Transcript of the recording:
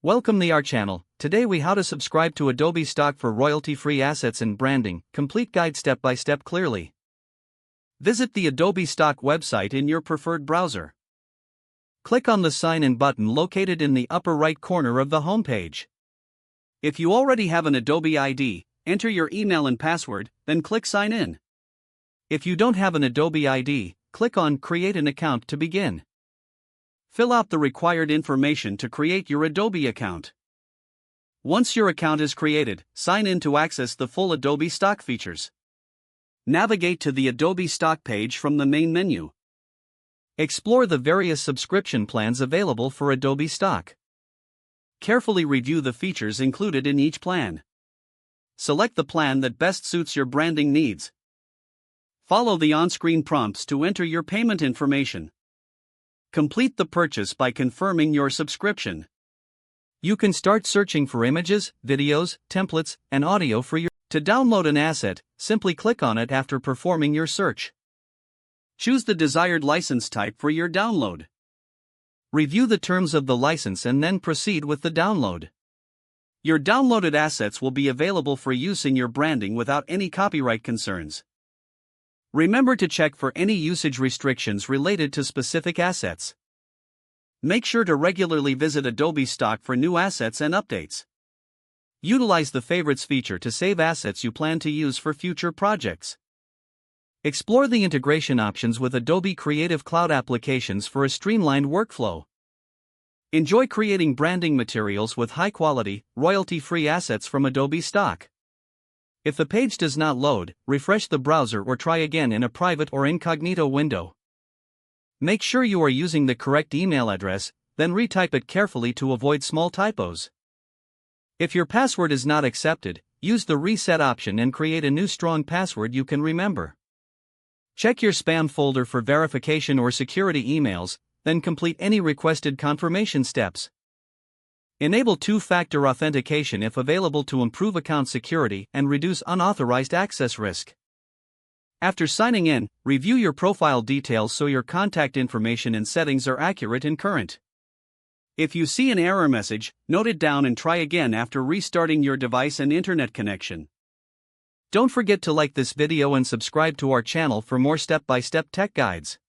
Welcome to our channel. Today we how to subscribe to Adobe Stock for royalty-free assets and branding, complete guide step by step clearly. Visit the Adobe Stock website in your preferred browser. Click on the Sign In button located in the upper right corner of the homepage. If you already have an Adobe ID, enter your email and password, then click Sign In. If you don't have an Adobe ID, click on Create an Account to begin. Fill out the required information to create your Adobe account. Once your account is created, sign in to access the full Adobe Stock features. Navigate to the Adobe Stock page from the main menu. Explore the various subscription plans available for Adobe Stock. Carefully review the features included in each plan. Select the plan that best suits your branding needs. Follow the on-screen prompts to enter your payment information. Complete the purchase by confirming your subscription. You can start searching for images, videos, templates, and audio for your. To download an asset, simply click on it after performing your search. Choose the desired license type for your download. Review the terms of the license and then proceed with the download. Your downloaded assets will be available for use in your branding without any copyright concerns. Remember to check for any usage restrictions related to specific assets. Make sure to regularly visit Adobe Stock for new assets and updates. Utilize the Favorites feature to save assets you plan to use for future projects. Explore the integration options with Adobe Creative Cloud applications for a streamlined workflow. Enjoy creating branding materials with high-quality, royalty-free assets from Adobe Stock. If the page does not load, refresh the browser or try again in a private or incognito window. Make sure you are using the correct email address, then retype it carefully to avoid small typos. If your password is not accepted, use the reset option and create a new strong password you can remember. Check your spam folder for verification or security emails, then complete any requested confirmation steps. Enable two-factor authentication if available to improve account security and reduce unauthorized access risk. After signing in, review your profile details so your contact information and settings are accurate and current. If you see an error message, note it down and try again after restarting your device and internet connection. Don't forget to like this video and subscribe to our channel for more step-by-step tech guides.